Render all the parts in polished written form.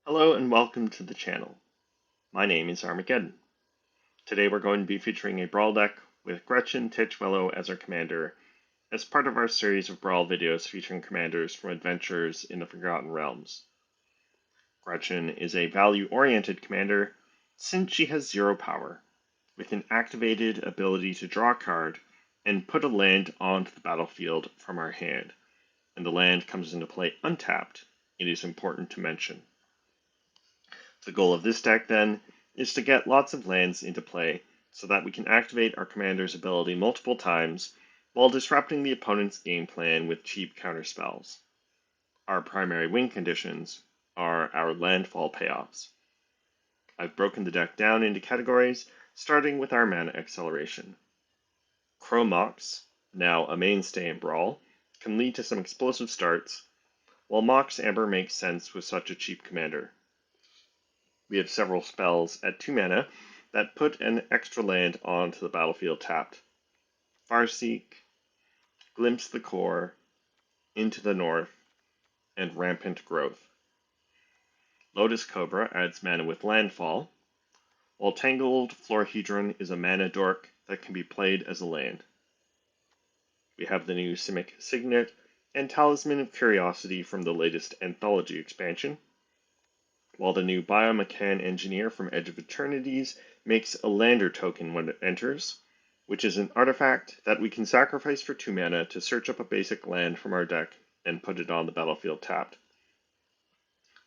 Hello and welcome to the channel. My name is Armageddon. Today we're going to be featuring a Brawl deck with Gretchen Titchwillow as our commander as part of our series of Brawl videos featuring commanders from adventures in the Forgotten Realms. Gretchen is a value-oriented commander since she has 0 power, with an activated ability to draw a card and put a land onto the battlefield from our hand, and the land comes into play untapped. It is important to mention. The goal of this deck, then, is to get lots of lands into play so that we can activate our commander's ability multiple times while disrupting the opponent's game plan with cheap counterspells. Our primary win conditions are our landfall payoffs. I've broken the deck down into categories, starting with our mana acceleration. Chrome Mox, now a mainstay in Brawl, can lead to some explosive starts, while Mox Amber makes sense with such a cheap commander. We have several spells at 2 mana that put an extra land onto the battlefield tapped. Farseek, Glimpse the Core, Into the North, and Rampant Growth. Lotus Cobra adds mana with landfall, while Tangled Florahedron is a mana dork that can be played as a land. We have the new Simic Signet and Talisman of Curiosity from the latest Anthology expansion, while the new Biomechan Engineer from Edge of Eternities makes a Lander token when it enters, which is an artifact that we can sacrifice for 2 mana to search up a basic land from our deck and put it on the battlefield tapped.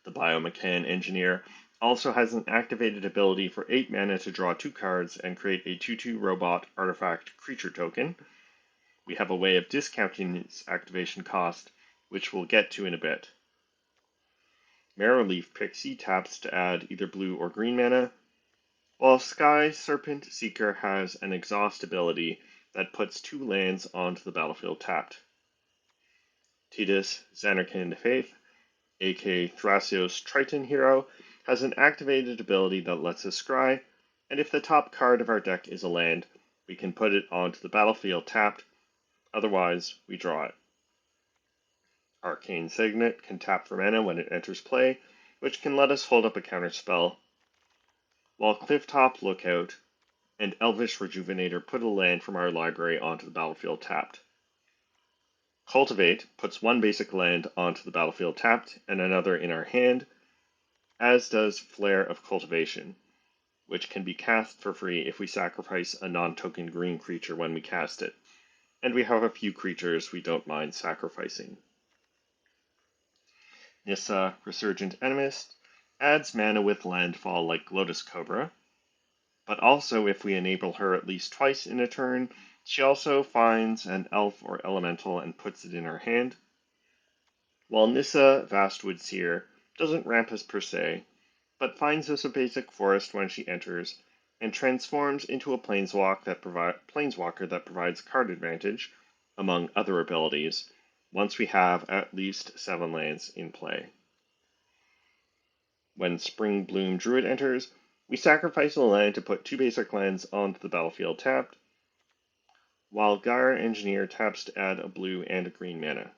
The Biomechan Engineer also has an activated ability for 8 mana to draw 2 cards and create a 2/2 robot artifact creature token. We have a way of discounting its activation cost, which we'll get to in a bit. Marrowleaf Pixie taps to add either blue or green mana, while Sky Serpent Seeker has an exhaust ability that puts 2 lands onto the battlefield tapped. Tidus Zanarkand Faith, aka Thrasios Triton Hero, has an activated ability that lets us scry, and if the top card of our deck is a land, we can put it onto the battlefield tapped, otherwise we draw it. Arcane Signet can tap for mana when it enters play, which can let us hold up a counterspell, while Clifftop Lookout and Elvish Rejuvenator put a land from our library onto the battlefield tapped. Cultivate puts 1 basic land onto the battlefield tapped and another in our hand, as does Flare of Cultivation, which can be cast for free if we sacrifice a non-token green creature when we cast it, and we have a few creatures we don't mind sacrificing. Nissa, Resurgent Animist, adds mana with landfall like Lotus Cobra, but also if we enable her at least twice in a turn, she also finds an elf or elemental and puts it in her hand. While Nissa, Vastwood Seer, doesn't ramp us per se, but finds us a basic forest when she enters, and transforms into a planeswalker that provides card advantage, among other abilities, once we have at least 7 lands in play. When Spring Bloom Druid enters, we sacrifice a land to put 2 basic lands onto the battlefield tapped, while Gyre Engineer taps to add a blue and a green mana.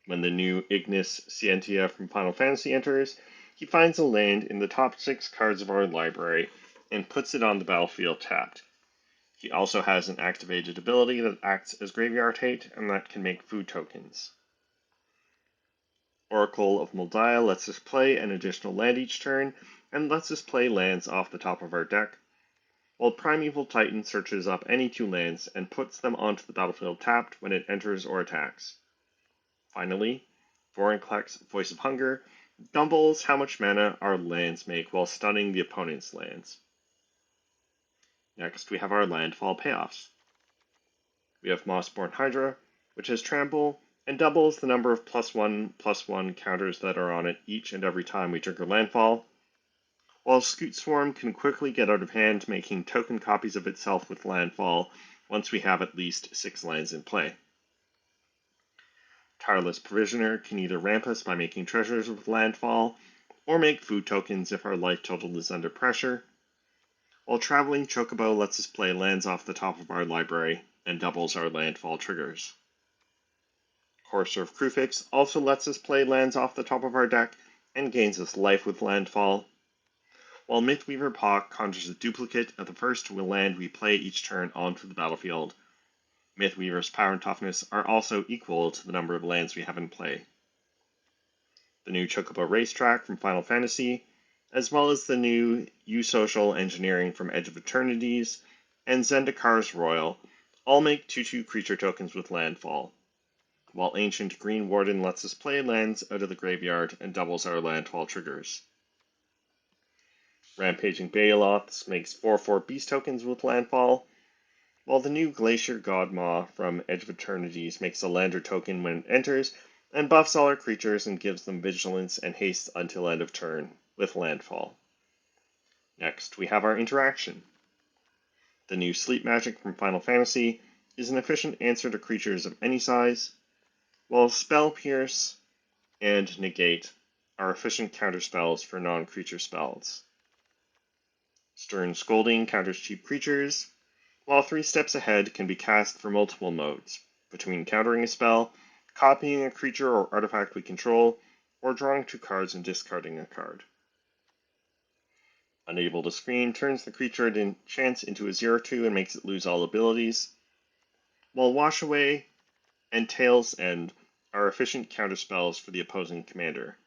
When the new Ignis Scientia from Final Fantasy enters, he finds a land in the top 6 cards of our library and puts it on the battlefield tapped. He also has an activated ability that acts as graveyard hate and that can make food tokens. Oracle of Moldiah lets us play an additional land each turn and lets us play lands off the top of our deck, while Primeval Titan searches up any 2 lands and puts them onto the battlefield tapped when it enters or attacks. Finally, Vorinclex Voice of Hunger doubles how much mana our lands make while stunning the opponent's lands. Next, we have our landfall payoffs. We have Mossborn Hydra, which has Trample and doubles the number of +1/+1 counters that are on it each and every time we trigger landfall, while Scoot Swarm can quickly get out of hand, making token copies of itself with landfall once we have at least 6 lands in play. Tireless Provisioner can either ramp us by making treasures with landfall, or make food tokens if our life total is under pressure, while Traveling Chocobo lets us play lands off the top of our library and doubles our landfall triggers. Courser of Kruphix also lets us play lands off the top of our deck and gains us life with landfall, while Mythweaver Paw conjures a duplicate of the first land we play each turn onto the battlefield. Mythweaver's power and toughness are also equal to the number of lands we have in play. The new Chocobo Racetrack from Final Fantasy, as well as the new U-Social Engineering from Edge of Eternities, and Zendikar's Royal, all make 2/2 creature tokens with landfall, while Ancient Green Warden lets us play lands out of the graveyard and doubles our landfall triggers. Rampaging Baeloths makes 4/4 beast tokens with landfall, while the new Glacier Godmaw from Edge of Eternities makes a lander token when it enters, and buffs all our creatures and gives them vigilance and haste until end of turn with landfall. Next, we have our interaction. The new Sleep Magic from Final Fantasy is an efficient answer to creatures of any size, while Spell Pierce and Negate are efficient counterspells for non-creature spells. Stern Scolding counters cheap creatures, while 3 Steps Ahead can be cast for multiple modes, between countering a spell, copying a creature or artifact we control, or drawing 2 cards and discarding a card. Unable to Screen turns the creature at enchants into a 0/2 and makes it lose all abilities, while Wash Away and Tail's End are efficient counterspells for the opposing commander.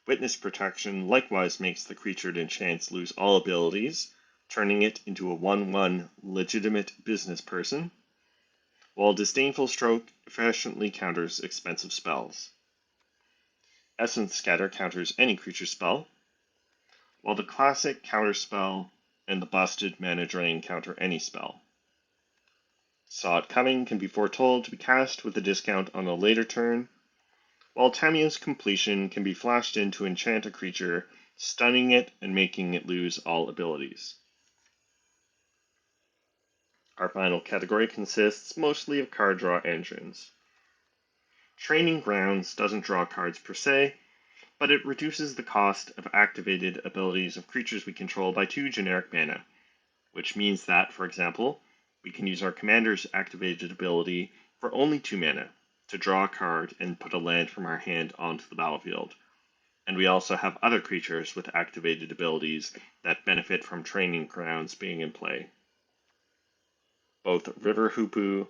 Witness Protection likewise makes the creature at enchants lose all abilities, turning it into a 1/1 legitimate business person, while Disdainful Stroke efficiently counters expensive spells. Essence Scatter counters any creature spell, while the classic counterspell and the busted Mana Drain counter any spell. Saw It Coming can be foretold to be cast with a discount on a later turn, while Tamiyo's Completion can be flashed in to enchant a creature, stunning it and making it lose all abilities. Our final category consists mostly of card draw engines. Training Grounds doesn't draw cards per se, but it reduces the cost of activated abilities of creatures we control by 2 generic mana, which means that, for example, we can use our commander's activated ability for only 2 mana to draw a card and put a land from our hand onto the battlefield. And we also have other creatures with activated abilities that benefit from Training Grounds being in play. Both River Hoopoe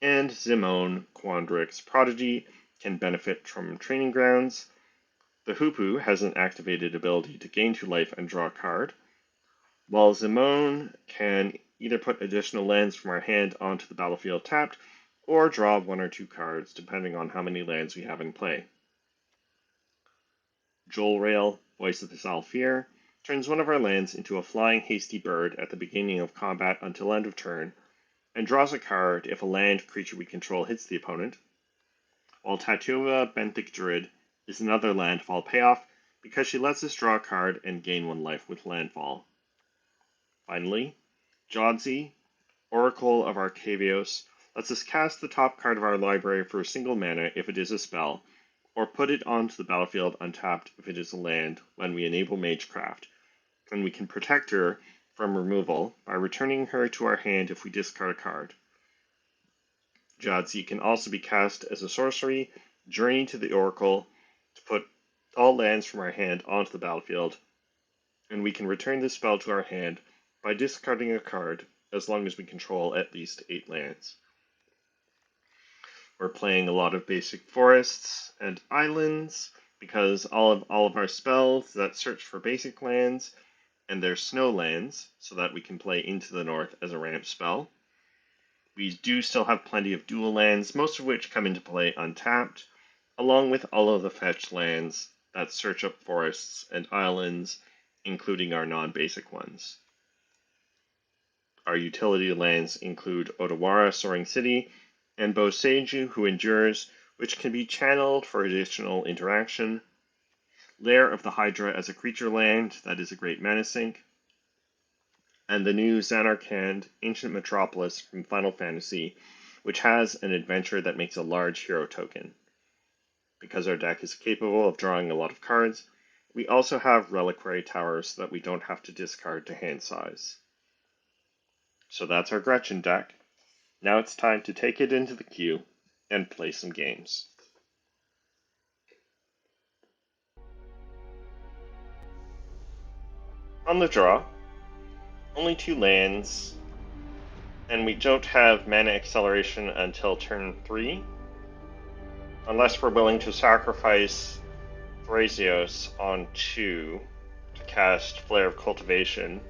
and Zimone Quandrix Prodigy can benefit from Training Grounds. The Hoopoe has an activated ability to gain 2 life and draw a card, while Zimone can either put additional lands from our hand onto the battlefield tapped, or draw 1 or 2 cards, depending on how many lands we have in play. Jolrael, Voice of the Zhalfir, turns one of our lands into a flying hasty bird at the beginning of combat until end of turn, and draws a card if a land creature we control hits the opponent, while Tatuva Benthic Druid is another landfall payoff because she lets us draw a card and gain 1 life with landfall. Finally, Jodzi, Oracle of Arcavios, lets us cast the top card of our library for a single mana if it is a spell, or put it onto the battlefield untapped if it is a land when we enable Magecraft, and we can protect her from removal by returning her to our hand if we discard a card. Jodzi can also be cast as a sorcery, Journey to the Oracle, to put all lands from our hand onto the battlefield, and we can return this spell to our hand by discarding a card as long as we control at least 8 lands. We're playing a lot of basic forests and islands because all of our spells that search for basic lands and their snow lands so that we can play Into the North as a ramp spell. We do still have plenty of dual lands, most of which come into play untapped, along with all of the fetch lands that search up forests and islands, including our non-basic ones. Our utility lands include Odawara, Soaring City, and Boseiju, Who Endures, which can be channeled for additional interaction, Lair of the Hydra as a creature land that is a great mana sink, and the new Zanarkand, Ancient Metropolis from Final Fantasy, which has an adventure that makes a large hero token. Because our deck is capable of drawing a lot of cards, we also have Reliquary Towers so that we don't have to discard to hand size. So that's our Gretchen deck. Now it's time to take it into the queue and play some games. On the draw, only 2 lands, and we don't have mana acceleration until turn 3, unless we're willing to sacrifice Thrazios on 2 to cast Flare of Cultivation.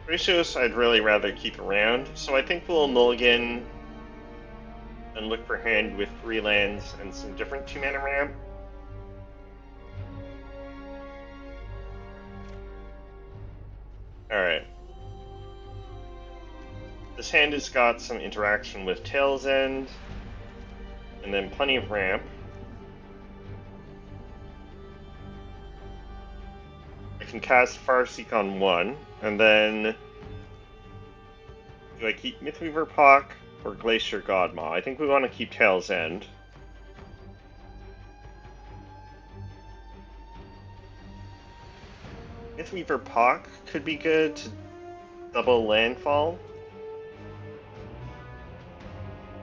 Thrazios I'd really rather keep around, so I think we'll mulligan and look for hand with 3 lands and some different 2-mana ramp. Alright. This hand has got some interaction with Tail's End, and then plenty of ramp. I can cast Farseek on 1, and then do I keep Mythweaver Pock or Glacier Godmaw? I think we want to keep Tail's End. Mythweaver Pock could be good to double landfall.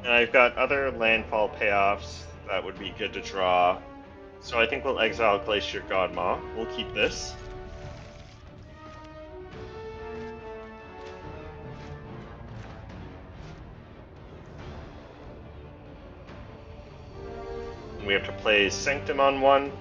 And I've got other landfall payoffs that would be good to draw. So I think we'll exile Glacier Godmaw. We'll keep this. And we have to play Sanctum on 1.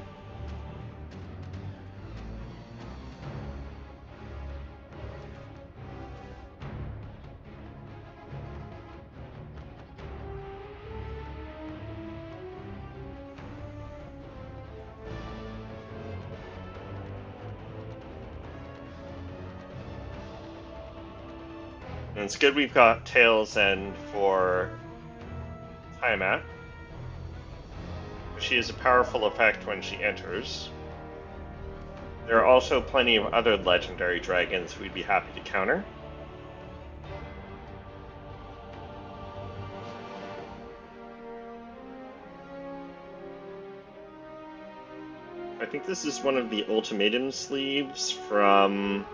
And it's good we've got Tail's End for Tiamat. She has a powerful effect when she enters. There are also plenty of other legendary dragons we'd be happy to counter. I think this is one of the ultimatum sleeves from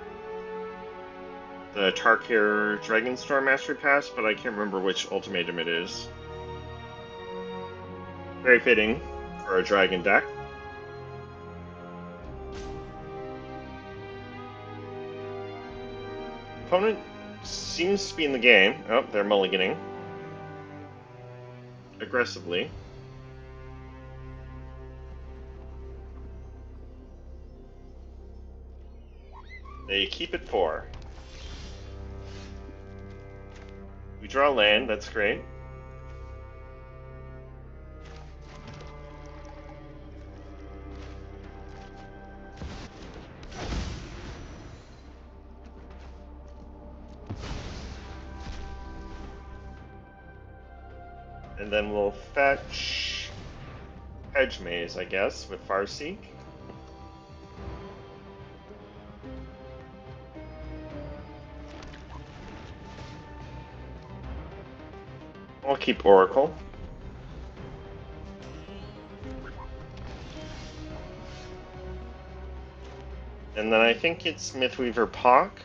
the Tarkir Dragonstorm Mastery Pass, but I can't remember which ultimatum it is. Very fitting for a dragon deck. Opponent seems to be in the game. Oh, they're mulliganing. Aggressively. They keep it 4. We draw land, that's great. And then we'll fetch Hedge Maze, I guess, with Farseek. I'll keep Oracle. And then I think it's Mythweaver Pock.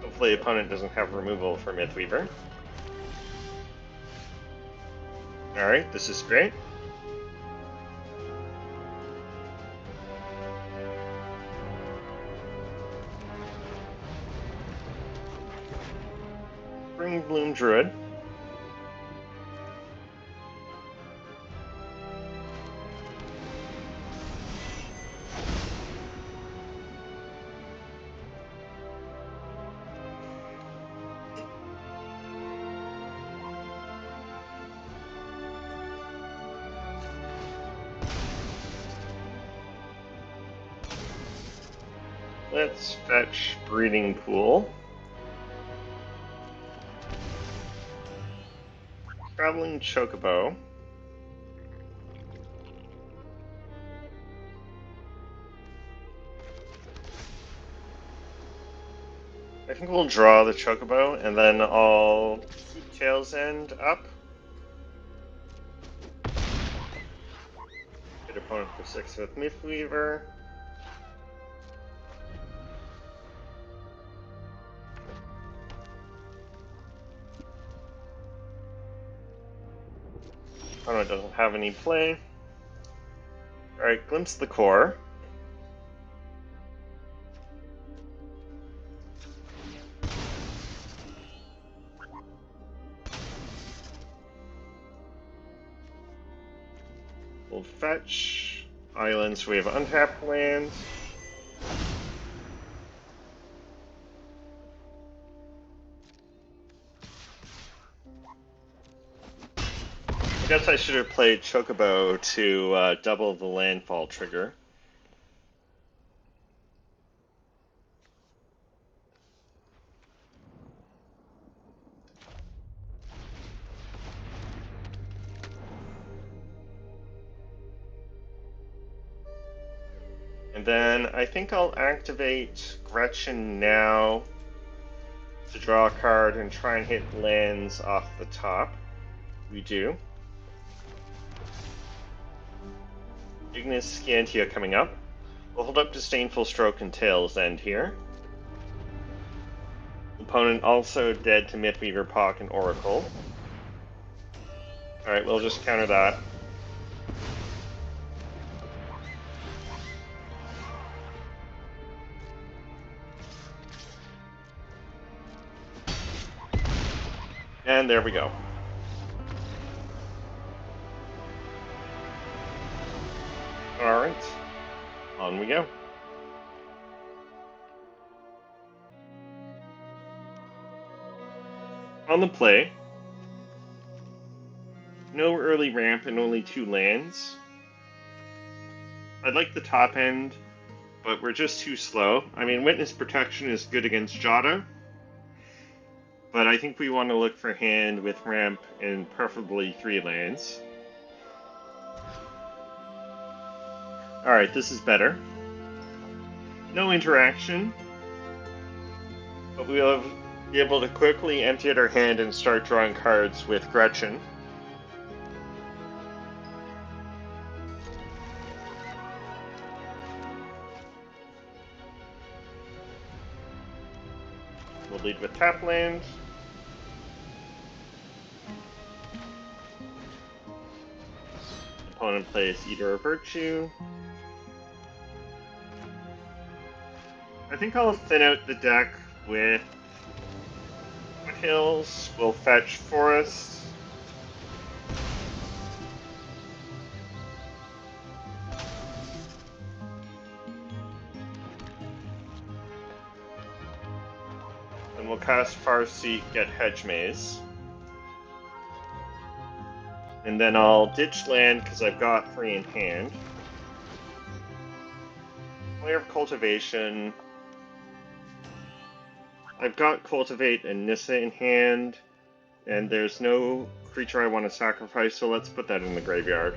Hopefully the opponent doesn't have removal for Mythweaver. Alright, this is great. Bring Bloom Druid. Let's fetch Breeding Pool. Traveling Chocobo. I think we'll draw the Chocobo, and then I'll keep Tail's End up. Hit opponent for 6 with Mythweaver. Opponent doesn't have any play. Alright, glimpse the core. We'll fetch islands, so we have untapped lands. I guess I should have played Chocobo to double the landfall trigger. And then I think I'll activate Gretchen now to draw a card and try and hit lands off the top. We do. Ignis Scantia coming up. We'll hold up Disdainful Stroke and Tail's End here. Opponent also dead to Mythweaver, Pock, and Oracle. Alright, we'll just counter that. And there we go. Alright, on we go. On the play, no early ramp and only 2 lands. I'd like the top end, but we're just too slow. I mean, Witness Protection is good against Jada, but I think we want to look for a hand with ramp and preferably 3 lands. Alright, this is better. No interaction, but we'll be able to quickly empty out our hand and start drawing cards with Gretchen. We'll lead with tap land. Opponent plays Eater of Virtue. I think I'll thin out the deck with Foothills. We'll fetch Forest. And we'll cast Farseek, get Hedge Maze. And then I'll ditch land because I've got 3 in hand. Player of Cultivation. I've got Cultivate and Nissa in hand, and there's no creature I want to sacrifice, so let's put that in the graveyard.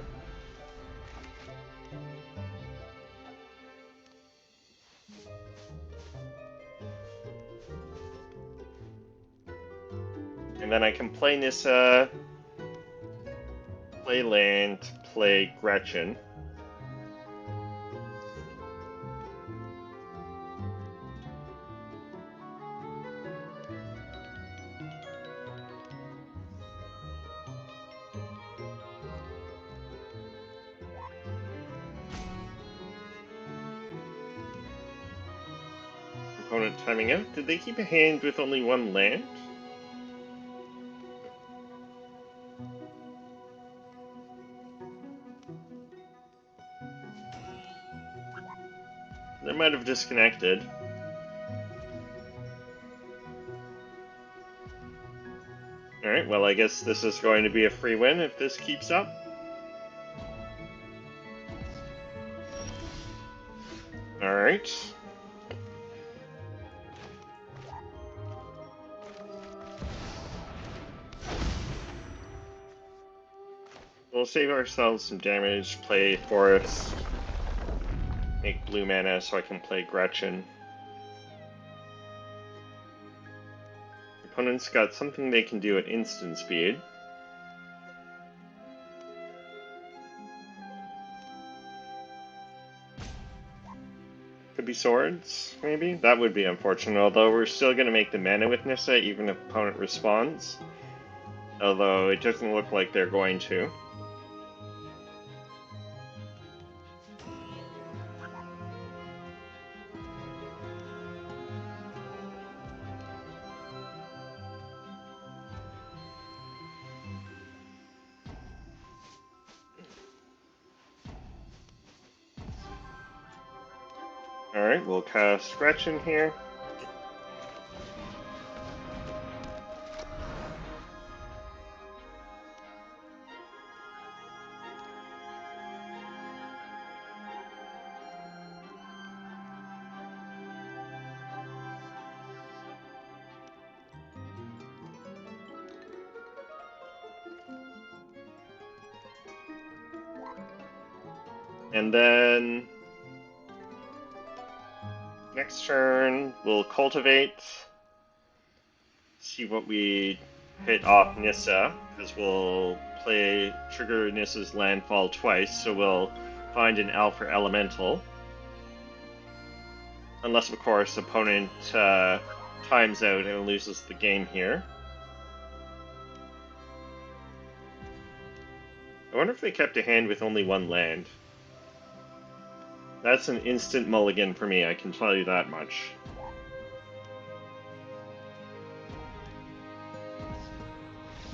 And then I can play Nissa, play land, play Gretchen. Opponent timing out. Did they keep a hand with only 1 land? They might have disconnected. Alright, well I guess this is going to be a free win if this keeps up. Alright. We'll save ourselves some damage, play Forest, make blue mana so I can play Gretchen. Opponent's got something they can do at instant speed. Could be swords, maybe? That would be unfortunate, although we're still going to make the mana with Nissa even if opponent responds. Although it doesn't look like they're going to. Alright, we'll cast Gretchen here. And then next turn we'll cultivate, see what we hit off Nissa, because we'll trigger Nissa's landfall twice, so we'll find an Alpha Elemental. Unless, of course, opponent times out and loses the game here. I wonder if they kept a hand with only one land. That's an instant mulligan for me, I can tell you that much.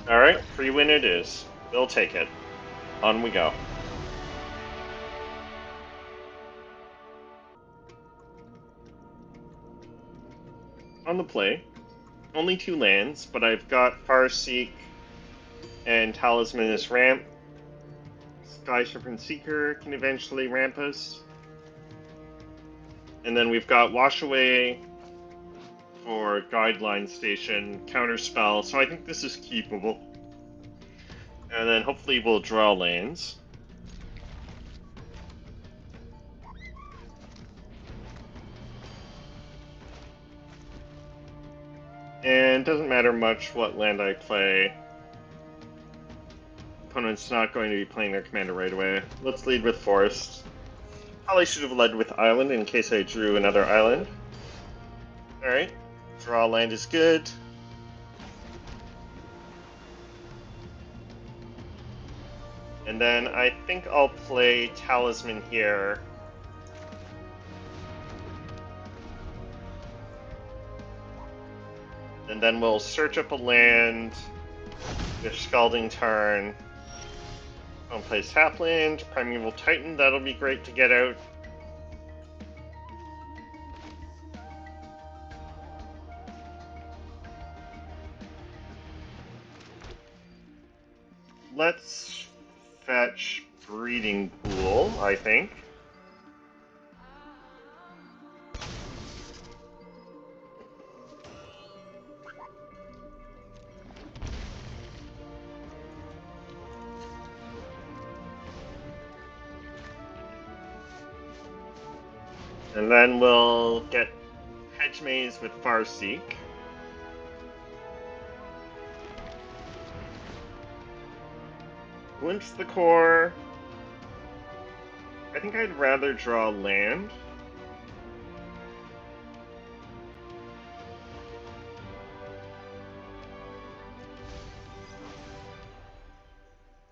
Alright, free win it is. We'll take it. On we go. On the play, only 2 lands, but I've got Farseek and Talismanous Ramp. Sky Serpent Seeker can eventually ramp us. And then we've got Wash Away for Guideline Station, Counterspell, so I think this is keepable. And then hopefully we'll draw lands. And it doesn't matter much what land I play. Opponent's not going to be playing their commander right away. Let's lead with Forest. Probably should have led with Island in case I drew another island. Alright, draw land is good. And then I think I'll play Talisman here. And then we'll search up a land with Scalding Tarn. I'll play Sapland, Primeval Titan, that'll be great to get out. Let's fetch Breeding Pool, I think. And then we'll get Hedge Maze with Farseek. Glimpse the Core. I think I'd rather draw land.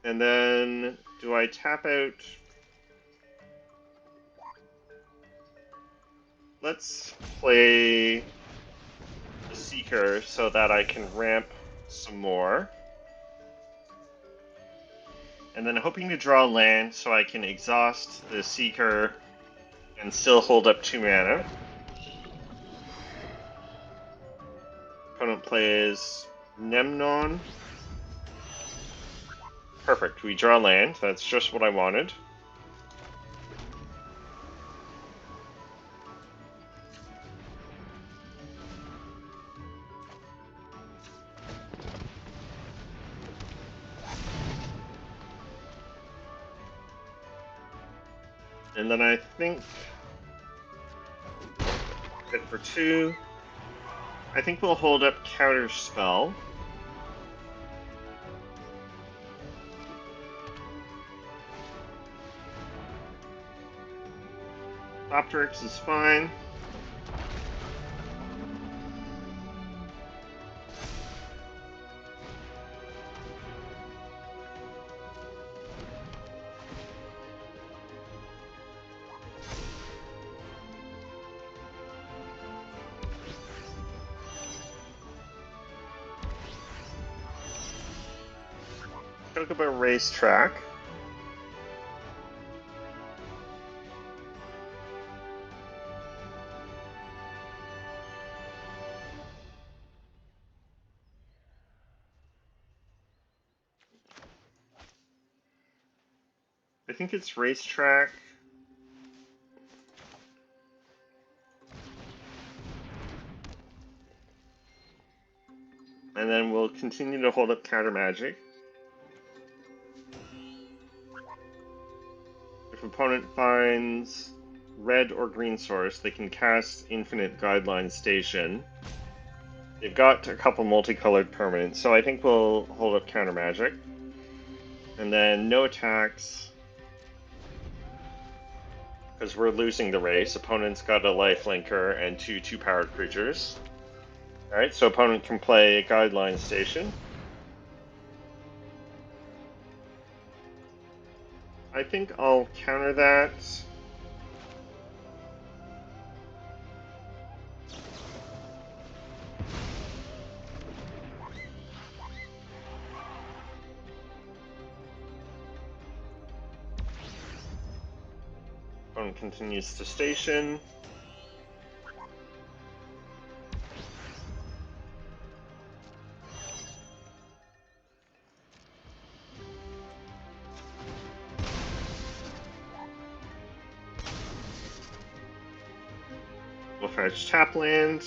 And then, do I tap out? Let's play the Seeker so that I can ramp some more. And then hoping to draw land so I can exhaust the Seeker and still hold up 2 mana. Opponent plays Nemnon. Perfect, we draw land. That's just what I wanted. And then I think hit for 2. I think we'll hold up Counterspell. Optrix is fine. Talk about Racetrack. I think it's racetrack. And then we'll continue to hold up counter magic. If opponent finds red or green source, they can cast Infinite Guideline Station. They've got a couple multicolored permanents, so I think we'll hold up counter magic. And then no attacks, because we're losing the race. Opponent's got a lifelinker and two powered creatures. Alright, so opponent can play a Guideline Station. I think I'll counter that. Opponent continues to station. We'll fetch tap land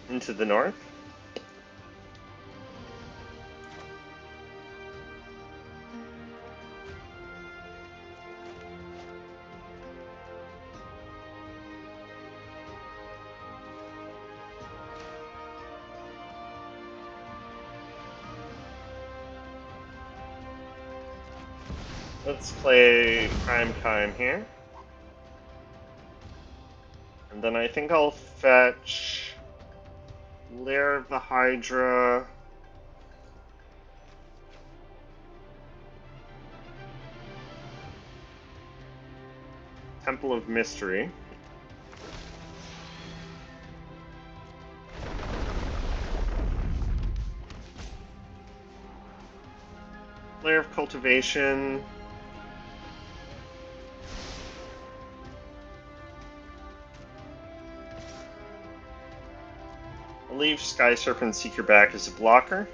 into the north. Let's play Prime Time here. And then I think I'll fetch Lair of the Hydra, Temple of Mystery. Lair of Cultivation. I'll leave Sky Serpent Seeker back as a blocker.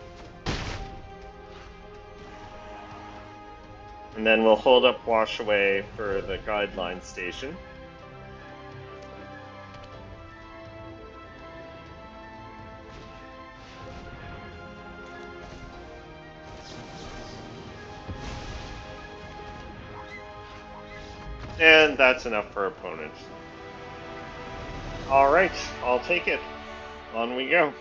And then we'll hold up Wash Away for the Guideline Station. And that's enough for opponent. Alright, I'll take it. On we go.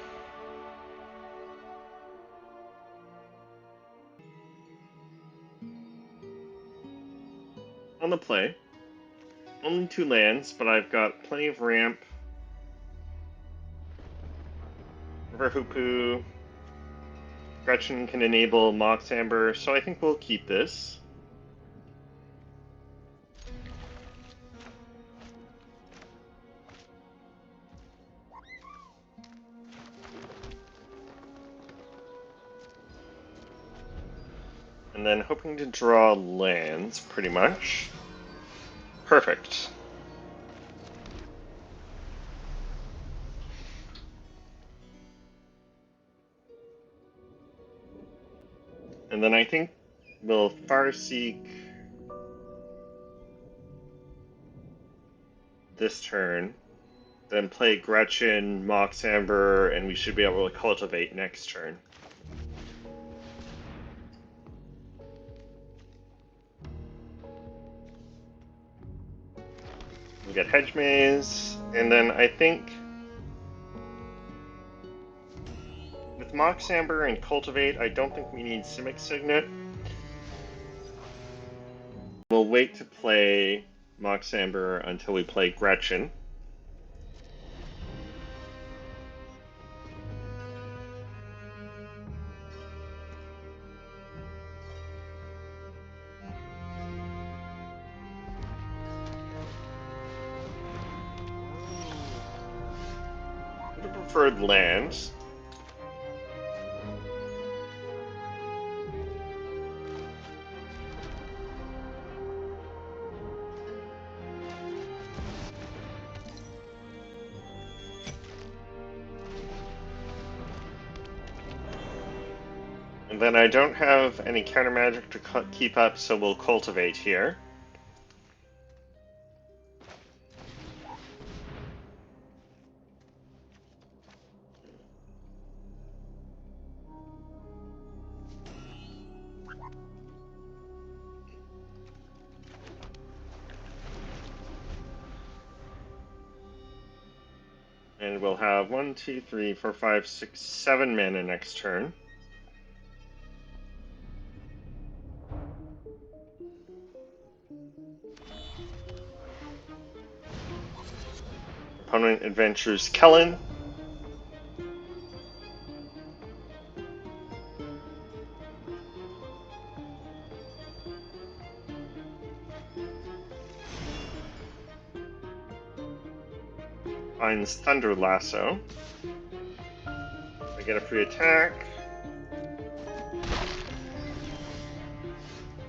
On the play. Only 2 lands, but I've got plenty of ramp. River Hoopu. Gretchen can enable Mox Amber, so I think we'll keep this. And then hoping to draw lands, pretty much. Perfect. And then I think we'll Farseek this turn, then play Gretchen, Mox Amber, and we should be able to cultivate next turn. We get Hedge Maze, and then I think with Mox Amber and Cultivate, I don't think we need Simic Signet. We'll wait to play Mox Amber until we play Gretchen. Would have preferred lands. And then I don't have any counter magic to keep up, so we'll cultivate here. And we'll have 1, 2, 3, 4, 5, 6, 7 mana next turn. Opponent adventures Kellen. Finds Thunder Lasso. I get a free attack.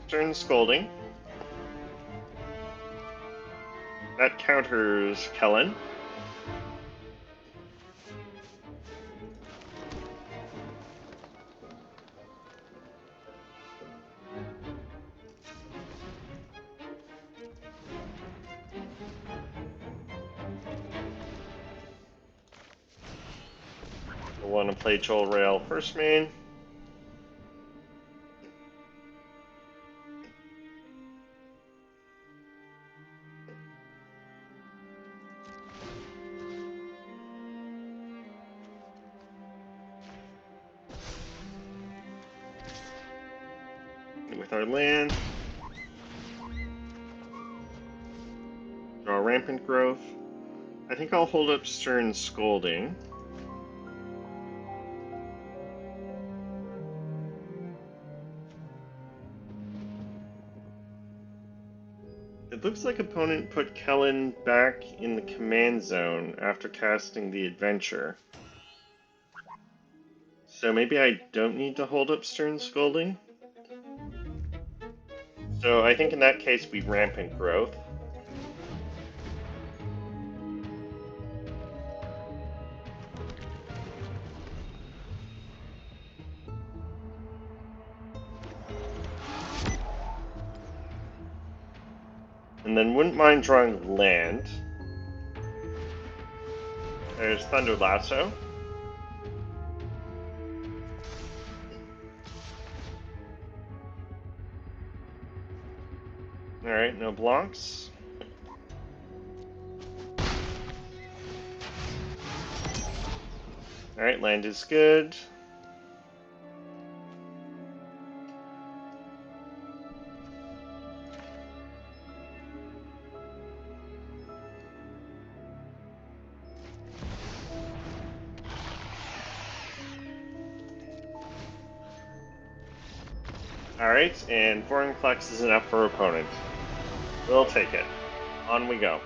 Stern Scolding. That counters Kellen. We'll want to play Joel Rail first main. With our land. Draw Rampant Growth. I think I'll hold up Stern Scolding. It looks like opponent put Kellen back in the command zone after casting the adventure. So maybe I don't need to hold up Stern Scolding? So I think in that case we Rampant Growth. And then wouldn't mind drawing land. There's Thunder Lasso. Alright, no blocks. Alright, land is good. Alright, and Vorinclex is enough for opponent. We'll take it. On we go.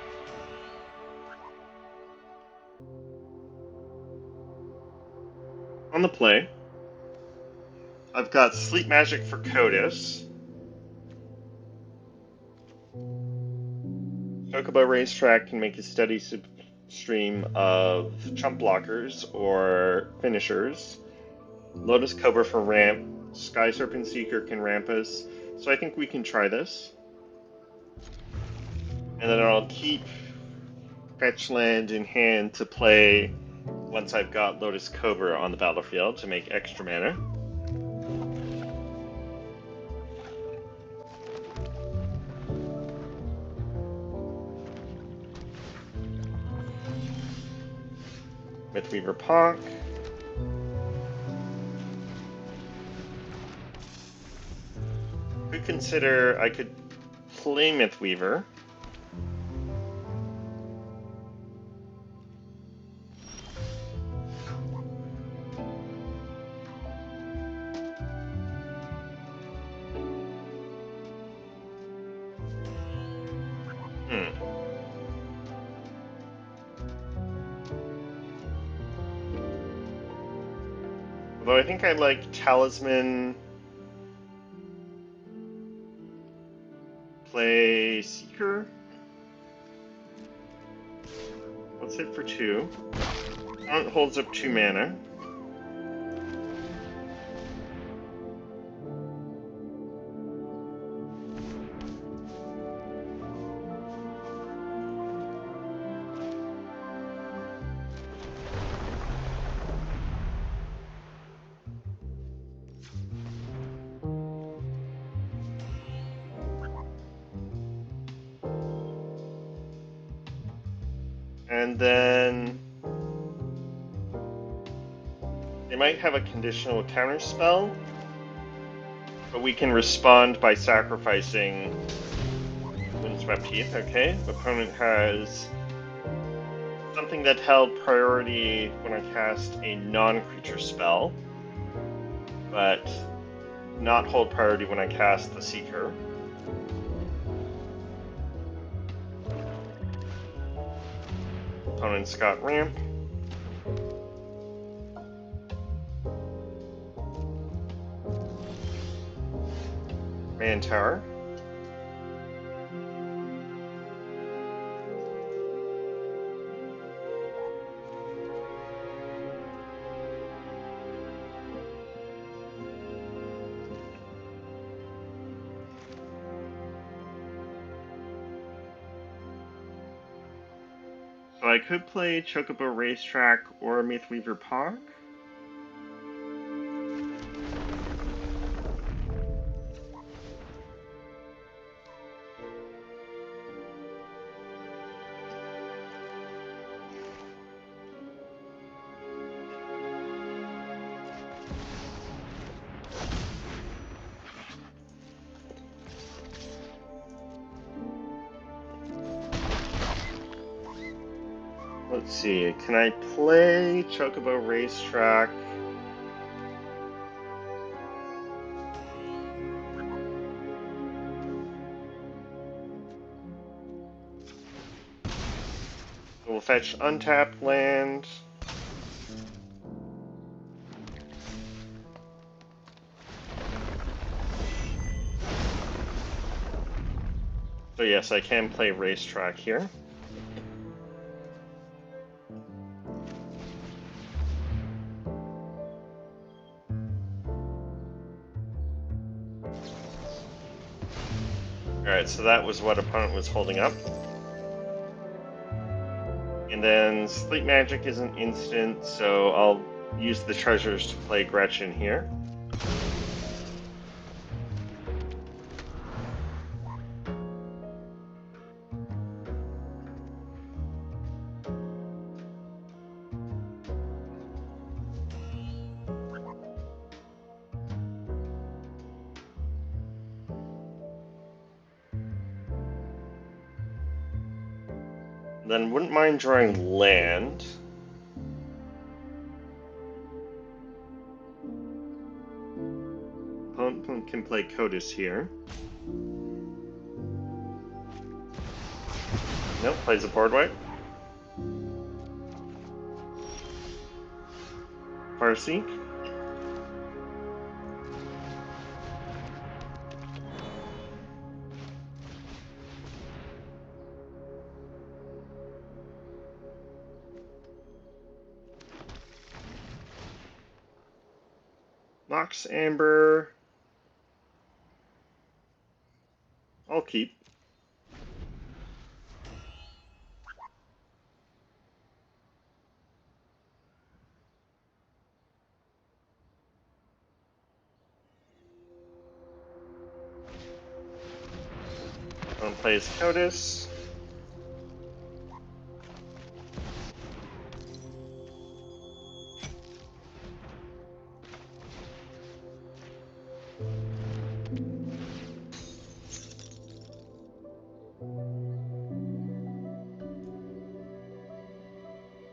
On the play, I've got Sleep Magic for Codis. Chocobo Racetrack can make a steady stream of chump blockers or finishers. Lotus Cobra for ramp. Sky Serpent Seeker can ramp us. So I think we can try this. And then I'll keep fetch land in hand to play once I've got Lotus Cobra on the battlefield to make extra mana. Mythweaver Pock. Could consider I could play Mythweaver. Although I think I like Talisman. Play Seeker. Let's hit for 2. Count holds up 2 mana. And then they might have a conditional counter spell, but we can respond by sacrificing Windswept Heath. Okay, opponent has something that held priority when I cast a non-creature spell, but not hold priority when I cast the Seeker. Opponent's got ramp. Man Tower. So I could play Chocobo Racetrack or Mythweaver Park. Let's see, can I play Chocobo Racetrack? We'll fetch untapped land. So yes, I can play Racetrack here. Alright, so that was what opponent was holding up. And then Sleep Magic is an instant, so I'll use the treasures to play Gretchen here. Then wouldn't mind drawing land. Opponent can play Codis here. Nope, plays a board wipe. Farseek. Nox Amber. I'll keep. Opponent plays Codis.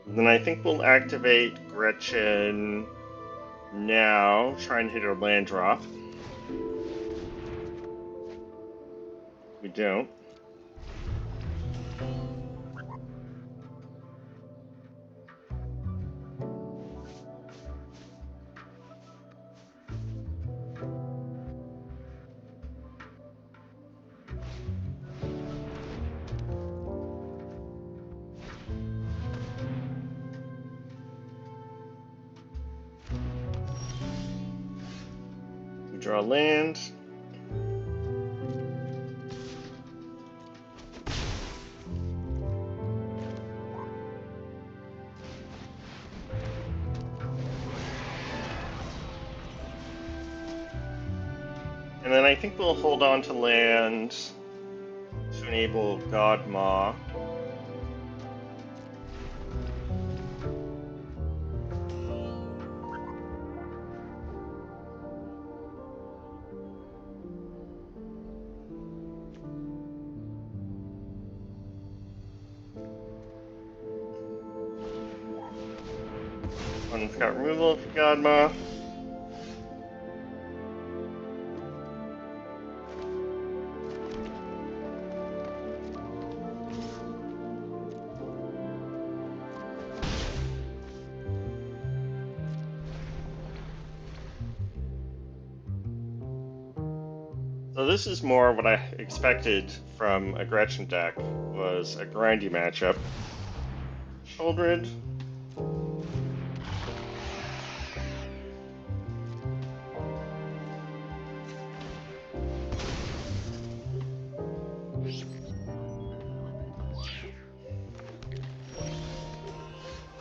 Then I think we'll activate Gretchen now. Try and hit her land drop. We don't. We draw land. And then I think we'll hold on to land to enable God Maw. Opponent's got removal of Godma. So this is more what I expected from a Gretchen deck, was a grindy matchup. Sholdred.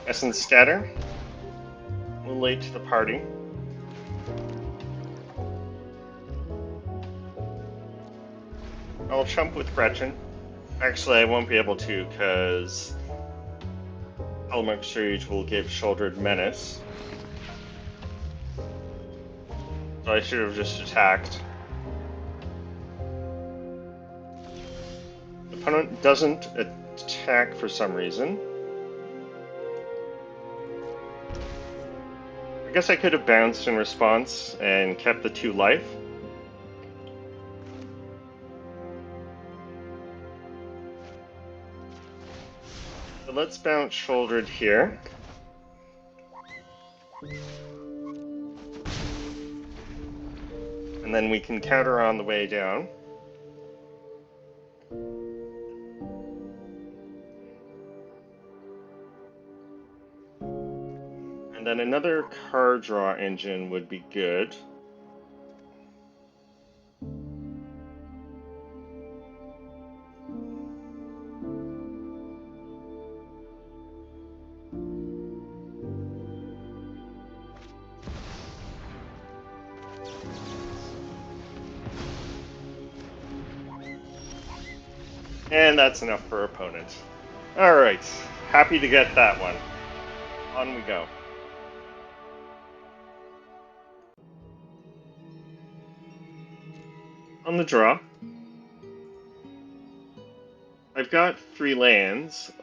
Essence Scatter. A little late to the party. I'll chump with Gretchen. Actually, I won't be able to, because Telemark Surge will give Shouldered Menace. So I should have just attacked. The opponent doesn't attack for some reason. I guess I could have bounced in response and kept the 2 life. So let's bounce Shouldered here. And then we can counter on the way down. And then another card draw engine would be good. And that's enough for opponent. Alright, happy to get that one. On we go. On the draw, I've got 3 lands,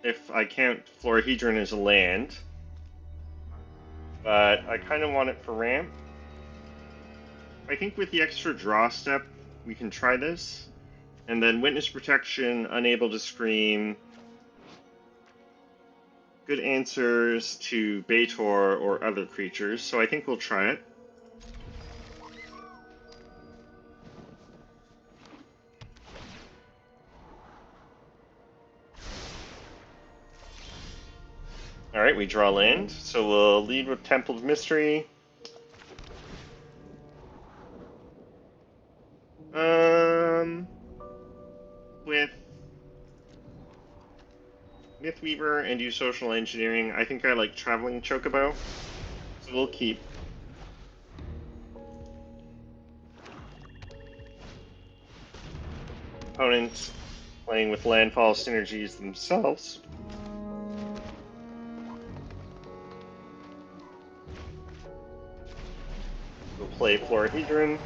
if I count Florahedron as a land, but I kind of want it for ramp. I think with the extra draw step, we can try this. And then Witness Protection, Unable to Scream, good answers to Baitor or other creatures, so I think we'll try it. Alright, we draw land, so we'll lead with Temple of Mystery. With Mythweaver and use Social Engineering, I think I like Traveling Chocobo, so we'll keep. Opponents playing with landfall synergies themselves. We'll play Florahedron.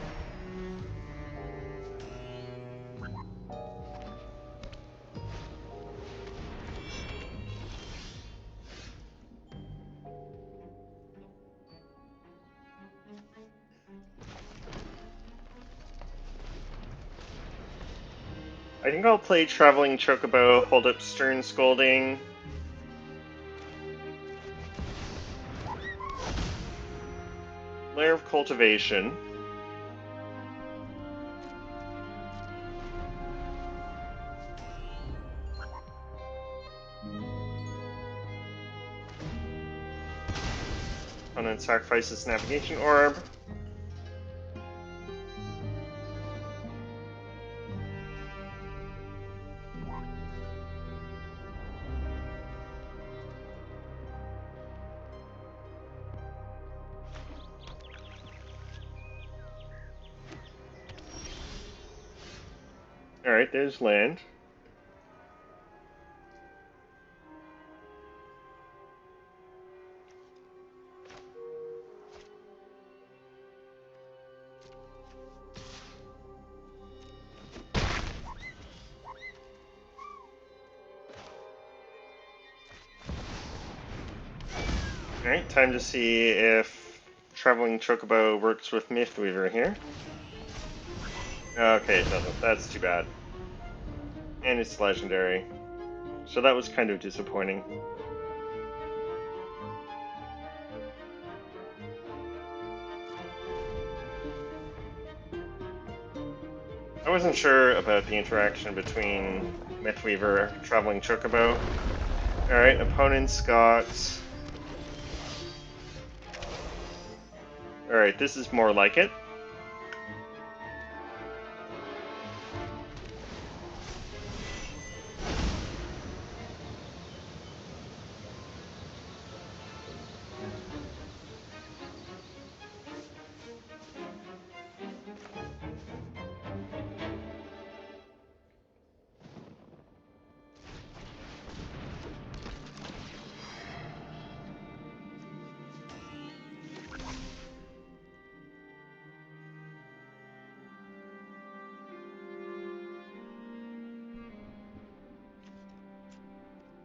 I think I'll play Traveling Chocobo, hold up Stern Scolding. Lair of Cultivation. Opponent sacrifices Navigation Orb. Alright, there's land. Alright, time to see if Traveling Chocobo works with Mistweaver here. Okay, it doesn't. That's too bad. And it's legendary. So that was kind of disappointing. I wasn't sure about the interaction between Mistweaver, Traveling Chocobo. Alright, opponent's got... Alright, this is more like it.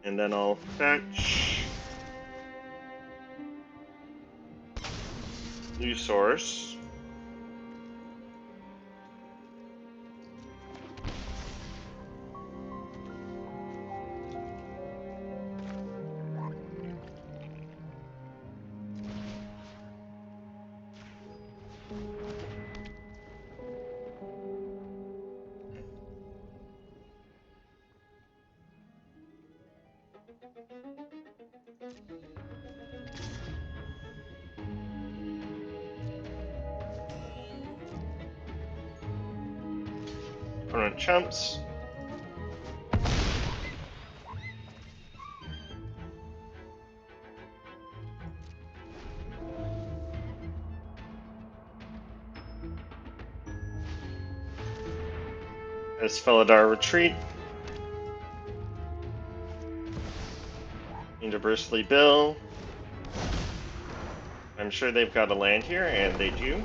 And then I'll fetch new source. Opponent chumps. As Felidar retreat. Into Bristly Bill. I'm sure they've got a land here, and they do.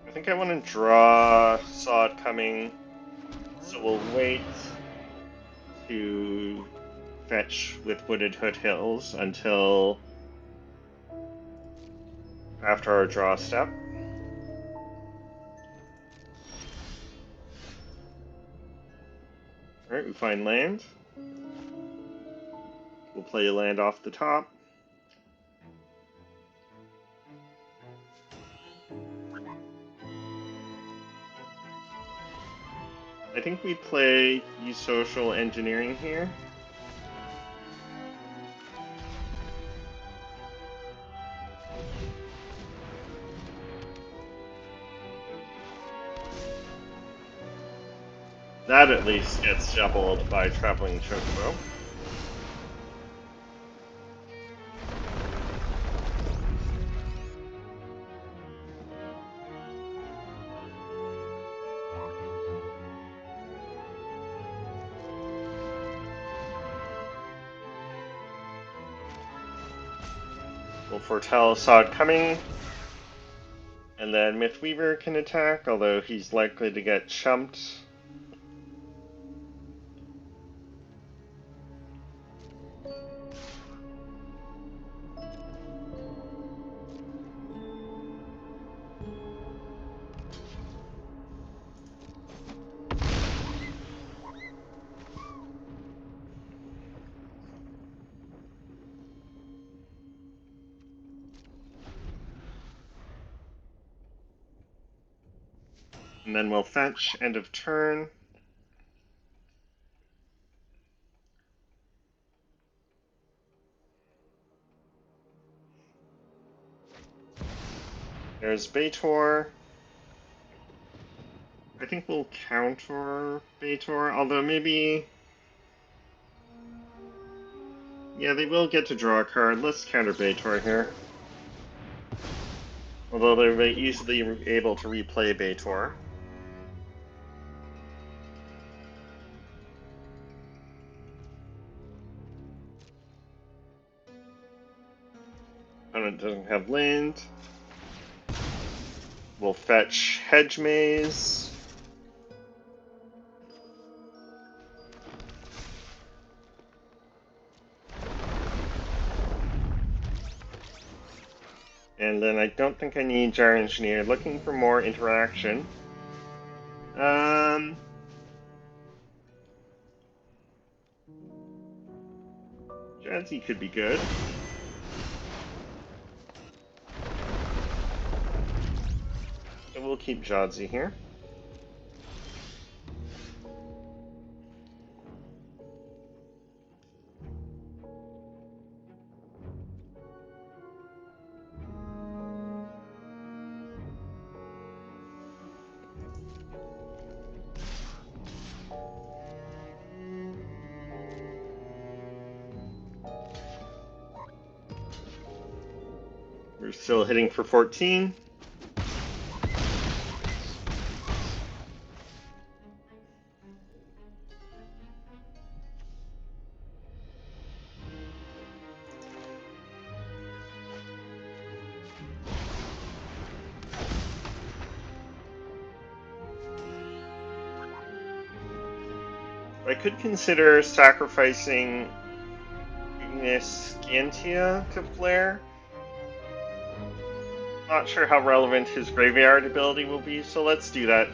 I think I want to draw, saw it coming, so we'll wait to fetch with Wooded Hood Hills until after our draw step. Alright, we find land. We'll play a land off the top. I think we play use social engineering here. That at least gets doubled by Traveling Chocobo. We'll foretell saw it coming. And then Mistweaver can attack, although he's likely to get chumped. And then we'll fetch, end of turn. There's Baitor. I think we'll counter Baitor, although maybe... Yeah, they will get to draw a card. Let's counter Baitor here. Although they're easily able to replay Baitor. Opponent doesn't have land. We'll fetch Hedge Maze. And then I don't think I need Jar Engineer. Looking for more interaction. Jazzy could be good. So we'll keep Jazzy here. We're still hitting for 14. I could consider sacrificing Ignis Scantia to Flare. Not sure how relevant his graveyard ability will be, so let's do that.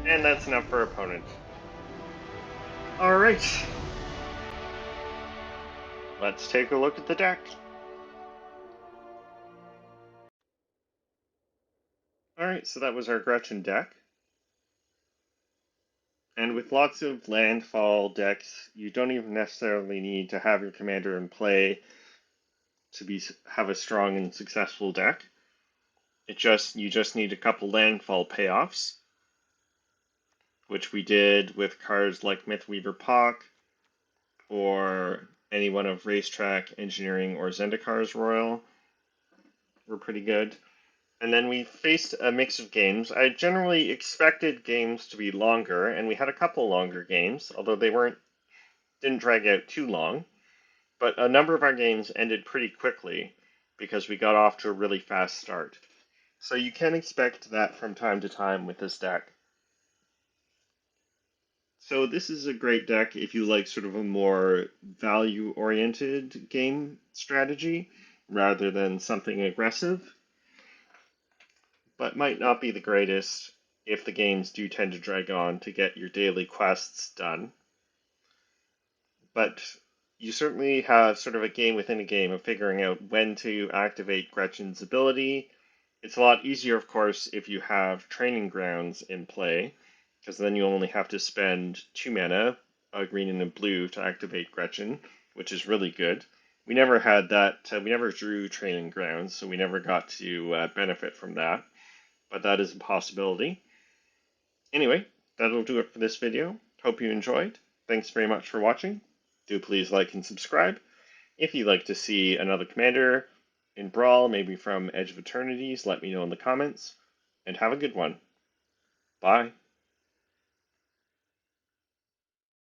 And that's enough for opponent. Alright. Let's take a look at the deck. Alright, so that was our Gretchen deck. And with lots of landfall decks, you don't even necessarily need to have your commander in play to have a strong and successful deck. You just need a couple landfall payoffs, which we did with cards like Mythweaver Pock, or any one of Racetrack, Engineering, or Zendikar's Royal were pretty good. And then we faced a mix of games. I generally expected games to be longer, and we had a couple longer games, although they didn't drag out too long. But a number of our games ended pretty quickly because we got off to a really fast start. So you can expect that from time to time with this deck. So this is a great deck if you like sort of a more value-oriented game strategy rather than something aggressive, but might not be the greatest if the games do tend to drag on to get your daily quests done. But you certainly have sort of a game within a game of figuring out when to activate Gretchen's ability. It's a lot easier, of course, if you have Training Grounds in play, because then you only have to spend 2 mana, a green and a blue, to activate Gretchen, which is really good. We never had that, we never drew Training Grounds, so we never got to benefit from that, but that is a possibility. Anyway, that'll do it for this video. Hope you enjoyed. Thanks very much for watching. Do please like and subscribe. If you'd like to see another commander in Brawl, maybe from Edge of Eternities, let me know in the comments. And have a good one. Bye.